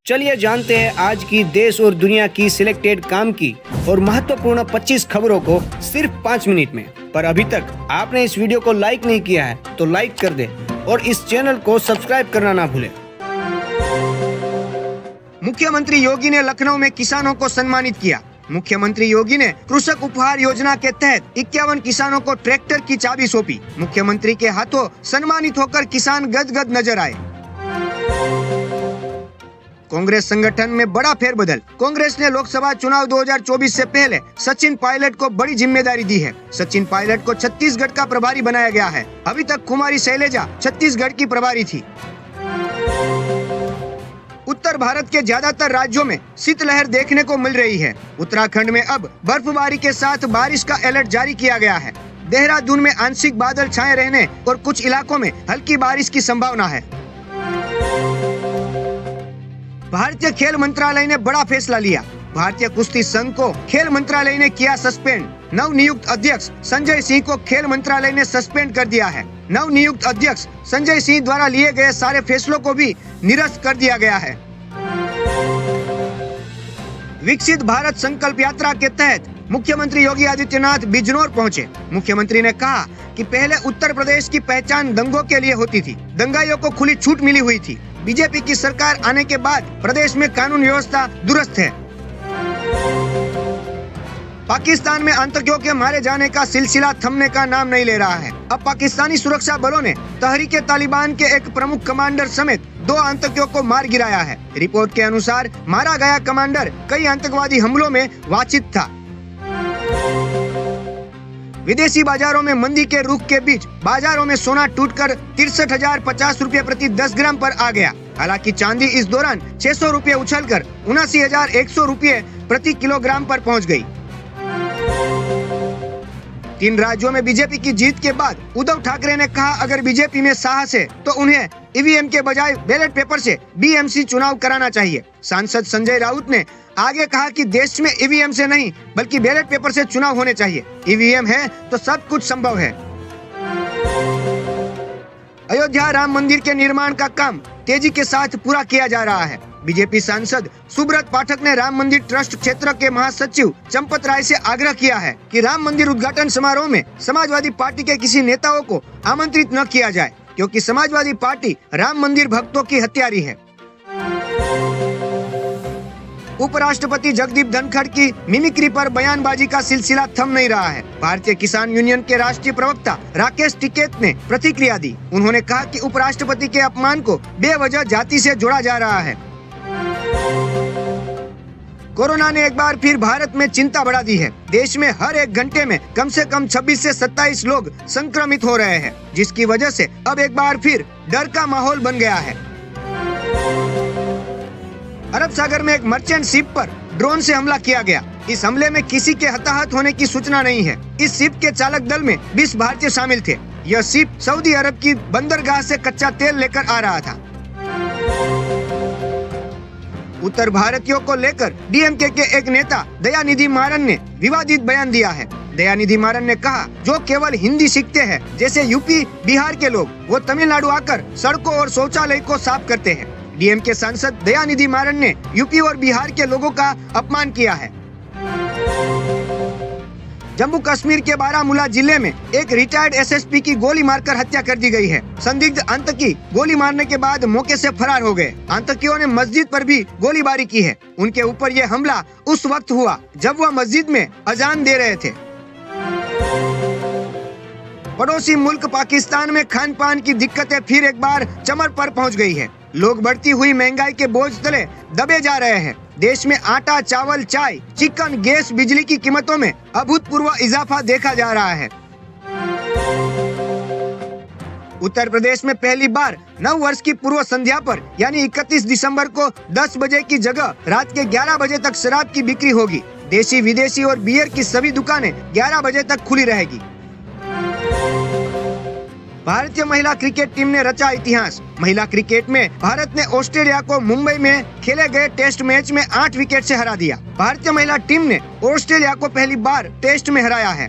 चलिए जानते हैं आज की देश और दुनिया की सिलेक्टेड काम की और महत्वपूर्ण 25 खबरों को सिर्फ 5 मिनट में। पर अभी तक आपने इस वीडियो को लाइक नहीं किया है तो लाइक कर दे और इस चैनल को सब्सक्राइब करना ना भूले। मुख्यमंत्री योगी ने लखनऊ में किसानों को सम्मानित किया। मुख्यमंत्री योगी ने कृषक उपहार योजना के तहत 51 किसानों को ट्रैक्टर की चाबी सौंपी। मुख्यमंत्री के हाथों सम्मानित होकर किसान गदगद नजर आए। कांग्रेस संगठन में बड़ा फेरबदल। कांग्रेस ने लोकसभा चुनाव 2024 से पहले सचिन पायलट को बड़ी जिम्मेदारी दी है। सचिन पायलट को छत्तीसगढ़ का प्रभारी बनाया गया है। अभी तक कुमारी शैलजा छत्तीसगढ़ की प्रभारी थी। उत्तर भारत के ज्यादातर राज्यों में शीतलहर देखने को मिल रही है। उत्तराखंड में अब बर्फबारी के साथ बारिश का अलर्ट जारी किया गया है। देहरादून में आंशिक बादल छाए रहने और कुछ इलाकों में हल्की बारिश की संभावना है। भारतीय खेल मंत्रालय ने बड़ा फैसला लिया। भारतीय कुश्ती संघ को खेल मंत्रालय ने किया सस्पेंड। नव नियुक्त अध्यक्ष संजय सिंह को खेल मंत्रालय ने सस्पेंड कर दिया है। नव नियुक्त अध्यक्ष संजय सिंह द्वारा लिए गए सारे फैसलों को भी निरस्त कर दिया गया है। विकसित भारत संकल्प यात्रा के तहत मुख्यमंत्री योगी आदित्यनाथ बिजनौर पहुंचे। मुख्यमंत्री ने कहा कि पहले उत्तर प्रदेश की पहचान दंगों के लिए होती थी। दंगाइयों को खुली छूट मिली हुई थी। बीजेपी की सरकार आने के बाद प्रदेश में कानून व्यवस्था दुरुस्त है। पाकिस्तान में आतंकियों के मारे जाने का सिलसिला थमने का नाम नहीं ले रहा है। अब पाकिस्तानी सुरक्षा बलों ने तहरीके तालिबान के एक प्रमुख कमांडर समेत 2 आतंकियों को मार गिराया है। रिपोर्ट के अनुसार मारा गया कमांडर कई आतंकवादी हमलों में वांछित था। विदेशी बाजारों में मंदी के रुख के बीच बाजारों में सोना टूटकर 63,050 रुपए प्रति 10 ग्राम पर आ गया। हालांकि चांदी इस दौरान 600 रुपए उछलकर 79,100 रुपए प्रति किलोग्राम पर पहुंच गई। 3 राज्यों में बीजेपी की जीत के बाद उद्धव ठाकरे ने कहा अगर बीजेपी में साहस है तो उन्हें ईवीएम के बजाय बैलेट पेपर से बीएमसी चुनाव कराना चाहिए। सांसद संजय राउत ने आगे कहा कि देश में ईवीएम से नहीं बल्कि बैलेट पेपर से चुनाव होने चाहिए। ईवीएम है तो सब कुछ संभव है। अयोध्या राम मंदिर के निर्माण का काम तेजी के साथ पूरा किया जा रहा है। बीजेपी सांसद सुब्रत पाठक ने राम मंदिर ट्रस्ट क्षेत्र के महासचिव चंपत राय से आग्रह किया है कि राम मंदिर उद्घाटन समारोह में समाजवादी पार्टी के किसी नेताओं को आमंत्रित न किया जाए, क्योंकि समाजवादी पार्टी राम मंदिर भक्तों की हत्यारी है। उपराष्ट्रपति जगदीप धनखड़ की मिमिक्री पर बयानबाजी का सिलसिला थम नहीं रहा है। भारतीय किसान यूनियन के राष्ट्रीय प्रवक्ता राकेश टिकैत ने प्रतिक्रिया दी। उन्होंने कहा कि उपराष्ट्रपति के अपमान को बेवजह जाति से जोड़ा जा रहा है। कोरोना ने एक बार फिर भारत में चिंता बढ़ा दी है। देश में हर एक घंटे में कम से कम 26 से 27 लोग संक्रमित हो रहे हैं, जिसकी वजह से अब एक बार फिर डर का माहौल बन गया है। अरब सागर में एक मर्चेंट शिप पर ड्रोन से हमला किया गया। इस हमले में किसी के हताहत होने की सूचना नहीं है। इस शिप के चालक दल में 20 भारतीय शामिल थे। यह शिप सऊदी अरब की बंदरगाह से कच्चा तेल लेकर आ रहा था। उत्तर भारतीयों को लेकर डीएमके के एक नेता दयानिधि मारन ने विवादित बयान दिया है। दयानिधि मारन ने कहा जो केवल हिंदी सीखते हैं जैसे यूपी बिहार के लोग, वो तमिलनाडु आकर सड़कों और शौचालय को साफ करते हैं। डीएमके सांसद दयानिधि मारन ने यूपी और बिहार के लोगों का अपमान किया है। जम्मू कश्मीर के बारामूला जिले में एक रिटायर्ड एसएसपी की गोली मारकर हत्या कर दी गई है। संदिग्ध आतंकी गोली मारने के बाद मौके से फरार हो गए। आतंकियों ने मस्जिद पर भी गोलीबारी की है। उनके ऊपर यह हमला उस वक्त हुआ जब वह मस्जिद में अजान दे रहे थे। पड़ोसी मुल्क पाकिस्तान में खान पान की दिक्कतें फिर एक बार चमर पर पहुंच गई है। लोग बढ़ती हुई महंगाई के बोझ तले दबे जा रहे हैं। देश में आटा, चावल, चाय, चिकन, गैस, बिजली की कीमतों में अभूतपूर्व इजाफा देखा जा रहा है। उत्तर प्रदेश में पहली बार नव वर्ष की पूर्व संध्या पर यानी 31 दिसंबर को 10 बजे की जगह रात के 11 बजे तक शराब की बिक्री होगी। देशी, विदेशी और बियर की सभी दुकानें 11 बजे तक खुली रहेगी। भारतीय महिला क्रिकेट टीम ने रचा इतिहास। महिला क्रिकेट में भारत ने ऑस्ट्रेलिया को मुंबई में खेले गए टेस्ट मैच में 8 विकेट से हरा दिया। भारतीय महिला टीम ने ऑस्ट्रेलिया को पहली बार टेस्ट में हराया है।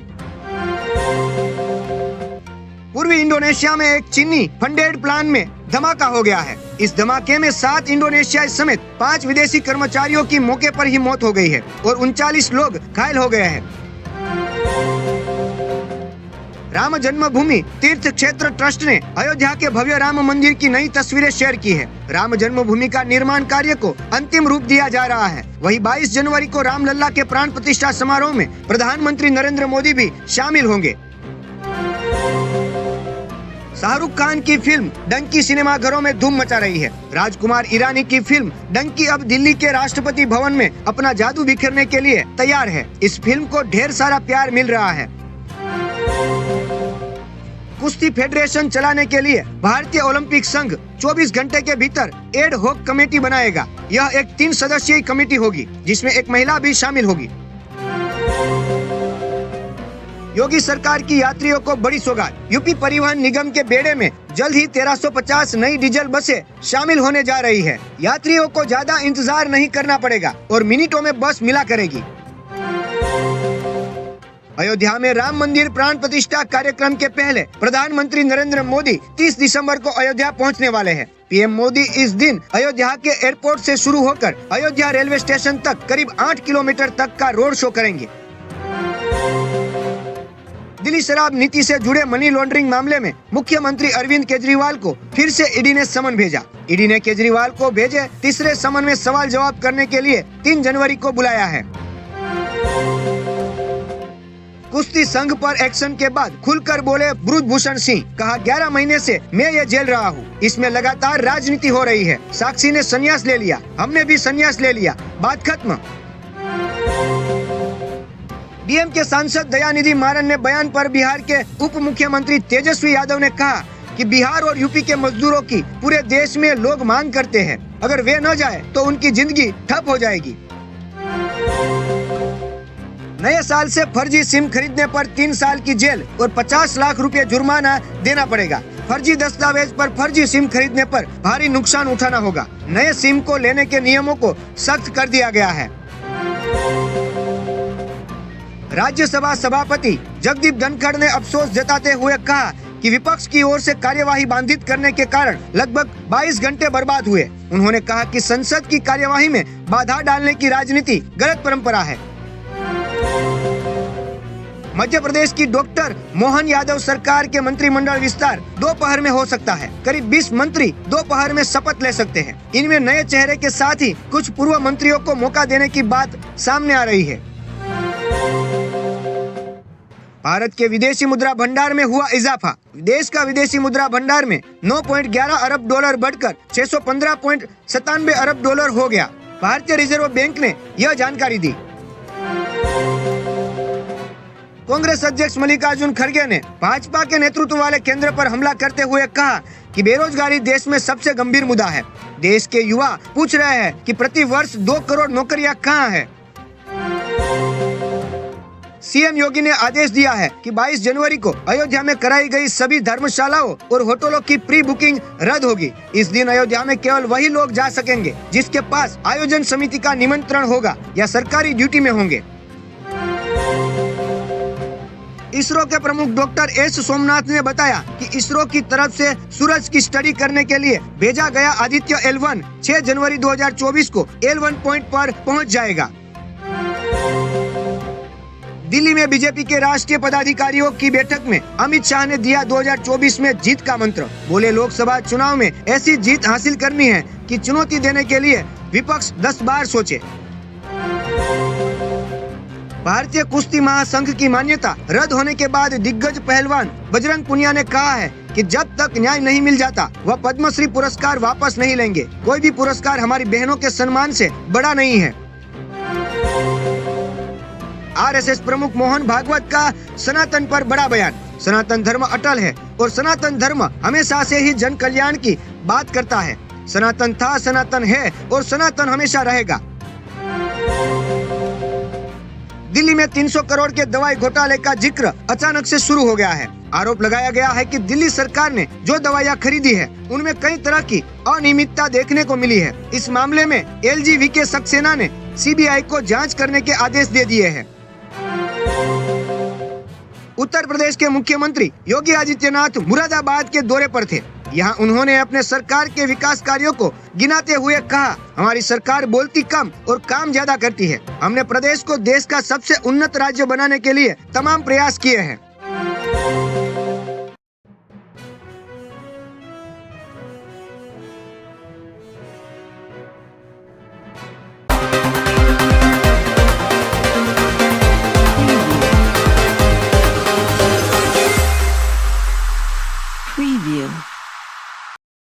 पूर्वी इंडोनेशिया में एक चीनी फंडेड प्लान में धमाका हो गया है। इस धमाके में 7 इंडोनेशियाई समेत 5 विदेशी कर्मचारियों की मौके पर ही मौत हो गई है और 39 लोग घायल हो गए हैं। राम जन्मभूमि तीर्थ क्षेत्र ट्रस्ट ने अयोध्या के भव्य राम मंदिर की नई तस्वीरें शेयर की है। राम जन्मभूमि का निर्माण कार्य को अंतिम रूप दिया जा रहा है। वहीं 22 जनवरी को रामलला के प्राण प्रतिष्ठा समारोह में प्रधानमंत्री नरेंद्र मोदी भी शामिल होंगे। शाहरुख खान की फिल्म डंकी सिनेमाघरों में धूम मचा रही है। राजकुमार ईरानी की फिल्म डंकी अब दिल्ली के राष्ट्रपति भवन में अपना जादू बिखेरने के लिए तैयार है। इस फिल्म को ढेर सारा प्यार मिल रहा है। कुश्ती फेडरेशन चलाने के लिए भारतीय ओलंपिक संघ 24 घंटे के भीतर एड हॉक कमेटी बनाएगा। यह एक 3 सदस्यीय कमेटी होगी जिसमें एक महिला भी शामिल होगी। योगी सरकार की यात्रियों को बड़ी सौगात। यूपी परिवहन निगम के बेड़े में जल्द ही 1350 नई डीजल बसें शामिल होने जा रही है। यात्रियों को ज्यादा इंतजार नहीं करना पड़ेगा और मिनटों में बस मिला करेगी। अयोध्या में राम मंदिर प्राण प्रतिष्ठा कार्यक्रम के पहले प्रधानमंत्री नरेंद्र मोदी 30 दिसंबर को अयोध्या पहुंचने वाले हैं। पीएम मोदी इस दिन अयोध्या के एयरपोर्ट से शुरू होकर अयोध्या रेलवे स्टेशन तक करीब 8 किलोमीटर तक का रोड शो करेंगे। दिल्ली शराब नीति से जुड़े मनी लॉन्ड्रिंग मामले में मुख्यमंत्री अरविंद केजरीवाल को फिर से ईडी ने समन भेजा। ईडी ने केजरीवाल को भेजे तीसरे समन में सवाल जवाब करने के लिए 3 जनवरी को बुलाया है। कुश्ती संघ पर एक्शन के बाद खुलकर बोले ब्रजभूषण सिंह। कहा 11 महीने से मैं ये झेल रहा हूँ। इसमें लगातार राजनीति हो रही है। साक्षी ने संन्यास ले लिया, हमने भी संन्यास ले लिया, बात खत्म। डीएम के सांसद दयानिधि मारन ने बयान पर बिहार के उप मुख्यमंत्री तेजस्वी यादव ने कहा कि बिहार और यूपी के मजदूरों की पूरे देश में लोग मांग करते हैं। अगर वे न जाए तो उनकी जिंदगी ठप हो जाएगी। नए साल से फर्जी सिम खरीदने पर 3 साल की जेल और 50 लाख रुपए जुर्माना देना पड़ेगा। फर्जी दस्तावेज पर फर्जी सिम खरीदने पर भारी नुकसान उठाना होगा। नए सिम को लेने के नियमों को सख्त कर दिया गया है। राज्यसभा सभापति जगदीप धनखड़ ने अफसोस जताते हुए कहा कि विपक्ष की ओर से कार्यवाही बाधित करने के कारण लगभग 22 घंटे बर्बाद हुए। उन्होंने कहा कि संसद की कार्यवाही में बाधा डालने की राजनीति गलत परंपरा है। मध्य प्रदेश की डॉक्टर मोहन यादव सरकार के मंत्रिमंडल विस्तार दोपहर में हो सकता है। करीब 20 मंत्री दोपहर में शपथ ले सकते हैं। इनमें नए चेहरे के साथ ही कुछ पूर्व मंत्रियों को मौका देने की बात सामने आ रही है। भारत के विदेशी मुद्रा भंडार में हुआ इजाफा। देश का विदेशी मुद्रा भंडार में 9.11 अरब डॉलर बढ़कर 615.97 अरब डॉलर हो गया। भारतीय रिजर्व बैंक ने यह जानकारी दी। कांग्रेस अध्यक्ष मल्लिकार्जुन खड़गे ने भाजपा के नेतृत्व वाले केंद्र पर हमला करते हुए कहा कि बेरोजगारी देश में सबसे गंभीर मुद्दा है। देश के युवा पूछ रहे हैं कि प्रति वर्ष 2 करोड़ नौकरियां कहां हैं। सीएम योगी ने आदेश दिया है कि 22 जनवरी को अयोध्या में कराई गई सभी धर्मशालाओं और होटलों की प्री बुकिंग रद्द होगी। इस दिन अयोध्या में केवल वही लोग जा सकेंगे जिसके पास आयोजन समिति का निमंत्रण होगा या सरकारी ड्यूटी में होंगे। इसरो के प्रमुख डॉक्टर एस सोमनाथ ने बताया कि इसरो की तरफ से सूरज की स्टडी करने के लिए भेजा गया आदित्य L1 6 जनवरी 2024 को L1 पॉइंट पर पहुंच जाएगा। दिल्ली में बीजेपी के राष्ट्रीय पदाधिकारियों की बैठक में अमित शाह ने दिया 2024 में जीत का मंत्र। बोले लोकसभा चुनाव में ऐसी जीत हासिल करनी है कि चुनौती देने के लिए विपक्ष 10 बार सोचे। भारतीय कुश्ती महासंघ की मान्यता रद्द होने के बाद दिग्गज पहलवान बजरंग पुनिया ने कहा है कि जब तक न्याय नहीं मिल जाता वह पद्मश्री पुरस्कार वापस नहीं लेंगे। कोई भी पुरस्कार हमारी बहनों के सम्मान से बड़ा नहीं है। आरएसएस प्रमुख मोहन भागवत का सनातन पर बड़ा बयान। सनातन धर्म अटल है और सनातन धर्म हमेशा से ही जन कल्याण की बात करता है। सनातन था, सनातन है और सनातन हमेशा रहेगा। दिल्ली में 300 करोड़ के दवाई घोटाले का जिक्र अचानक से शुरू हो गया है। आरोप लगाया गया है कि दिल्ली सरकार ने जो दवाइयां खरीदी है उनमें कई तरह की अनियमितता देखने को मिली है। इस मामले में LGVK सक्सेना ने CBI को जांच करने के आदेश दे दिए हैं। उत्तर प्रदेश के मुख्यमंत्री योगी आदित्यनाथ मुरादाबाद के दौरे पर थे। यहाँ उन्होंने अपने सरकार के विकास कार्यों को गिनाते हुए कहा, हमारी सरकार बोलती कम और काम ज्यादा करती है। हमने प्रदेश को देश का सबसे उन्नत राज्य बनाने के लिए तमाम प्रयास किए हैं।